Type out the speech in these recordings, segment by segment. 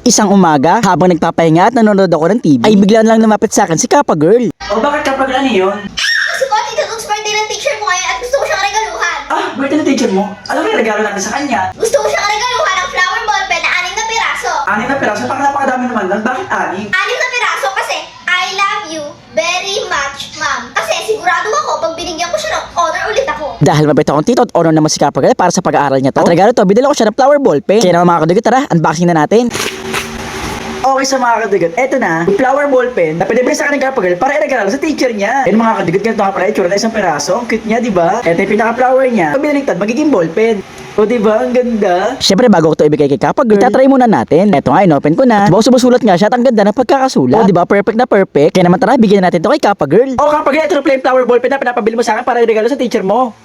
Isang umaga, habang nagpapahinga at nanonood ako ng TV, ay bigla lang lumapit sa akin si Kappa Girl. O bakit kapag ano yun? Kasi po, Tito Dukes, birthday ng teacher ko ngayon at gusto ko siyang regaluhan. Ah, birthday ng teacher mo? Alam mo yung regalo natin sa kanya? Gusto ko siyang regaluhan ng flower ball pen na 6 na piraso. 6 na piraso, parang napakadami naman nun. Bakit 6? 6 na piraso kasi I love you very much, ma'am. Kasi sigurado ako, pag binigyan ko siya ng honor ulit ako. Dahil mabait akong tito at honor naman si Kappa Girl para sa pag-aaral niya to. At regalo to, binili ko siya ng flower ball pen. Kaya naman mga kadugot, tara, unboxing na natin. Okay sa mga kadugot, eto na, yung flower ball pen na pinibili sa akin ng Kappa Girl para iregalo sa teacher niya. Yan mga kadugot, ganito nga pala itsura na 1 piraso. Ang cute niya, di ba? Eto yung pinaka-flower niya. Pag binaligtad, magiging ball pen. O di ba? Ang ganda. Siyempre bago ko to ibigay kay Kappa Girl, itatry muna natin. Eto nga, inopen ko na. Sumusulat nga siya at ang ganda ng pagkakasulat. O di ba? Perfect na perfect. Kaya naman tara, bigyan natin to kay Kappa Girl. O Kappa Girl, ito na pala yung flower ball pen na pinapabili mo sa akin para iregalo sa teacher mo.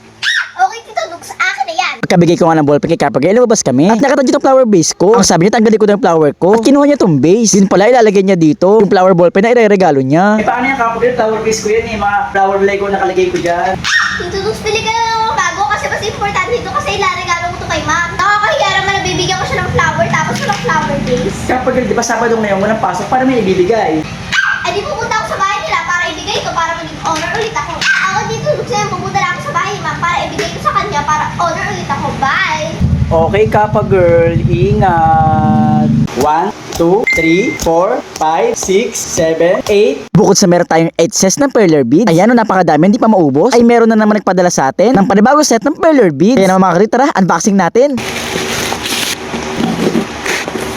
Okay, Tito Dukes, akin na yan. Pagkabigay ko nga ng ballpen kay Kappa Girl, lumabas kami. At nakatadyo itong flower base ko. Ang sabi niya, tanggalin ko ng flower ko. At kinuha niya itong base. Din pala, ilalagay niya dito yung flower ballpen na ireregalo niya. Eh paano yung Kappa Girl? Flower base ko yan eh. Mga flower Lego nakalagay ko dyan. Tito Dukes, pili ka na ng bago kasi mas importante dito kasi ilaregalo ko to kay ma'am. Nakakahiya naman na bibigyan ko siya ng flower tapos walang flower base. Kappa Girl, di ba Sabado ngayon walang pasok? Paano may ibibigay? Eh di pupunta ako sa bahay nila para ibigay ito para maging honor ulit ako. Ako dito, Dukes, ngayon pupunta lang ako sa bahay ni ma'am para ibigay ko sa kanya para honor ulit ako. Bye! Okay, Kappa Girl, ingat. 1, 2, 3, 4, 5, 6, 7, 8. Bukod sa meron tayong 8 sets ng perler beads, ayan o napakadami, hindi pa maubos, ay meron na naman nagpadala sa atin ng panibagong set ng perler beads. Kaya naman mga kadikit, tara, unboxing natin.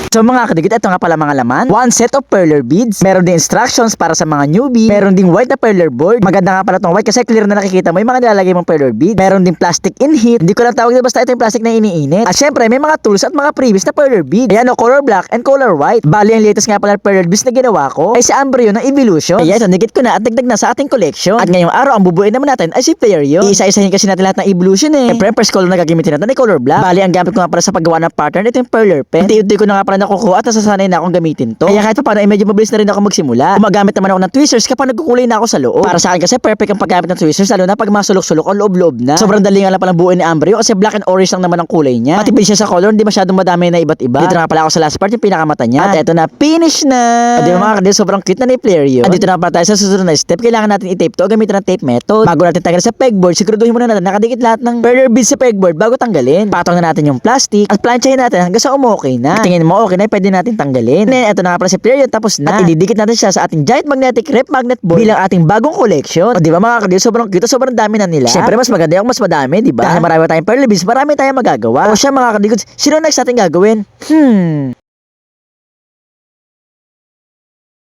So mga kadikit, ito nga pala mga laman. 1 set of perler beads. Meron din instructions para sa mga newbie. Meron ding white na perler board. Maganda nga pala itong white kasi clear na nakikita mo yung mga nilalagay mong perler beads. Meron din plastic in heat. Hindi ko lang tawag, basta ito yung plastic na iniinit. At syempre, may mga tools at mga previous na perler beads. Ayan o, color black and color white. Bali, ang latest nga pala perler beads na ginawa ko ay si Ambryo ng Evolution. Ayan, so nigit ko na at dagdag na sa ating collection. At ngayong araw, ang bubuin naman natin ay si Flareon. Iisa-isahin kasi natin lahat ng Evolution eh. Siyempre, first color na gagamitin natin ay color black. Bali, ang gamit ko nga pala sa paggawa ng pattern, ito yung perler pen. Unti-unti ko na nga pala nakukuha at nasasanay na akong gamitin to. Kaya kahit pa paano, medyo mabilis na rin ako magsimula. Gumagamit naman ako ng tweezers kapag nagkukulay na ako sa loob. Para sa akin kasi perfect ang paggamit ng tweezers, lalo na pag mga sulok-sulok o loob-loob na. Sobrang dali nga lang palang buuin ni Ambryo kasi black and orange lang naman ang kulay niya. Pati siya sa color, hindi masyadong madami na iba't iba. Dito na nga pala ako sa last part, yung pinakamata niya. At eto na, finish na! At di ba mga kadil, sobrang cute na ni Flareon. At dito na pala tayo sa susunod na step. Kailangan natin i-tape to, gamitin ng tape method. Bago natin tanggalin sa pegboard, siguraduhin muna natin nakadikit lahat ng perler beads sa pegboard bago tanggalin. Patong na natin yung plastic at planchahin natin hanggang sa okay na. Tingin mo okay na, pwede natin tanggalin. And eto na nga pala si Flareon, tapos na. At ididikit natin siya sa ating giant magnetic rep magnet board bilang ating bagong collection. O di ba mga kadil, sobrang cute, sobrang dami na nila. Syempre mas maganda yung mas madami, di ba? Dahil marami tayong perler beads, marami tayong magagawa. O siya mga kadil, sino next natin gagawin?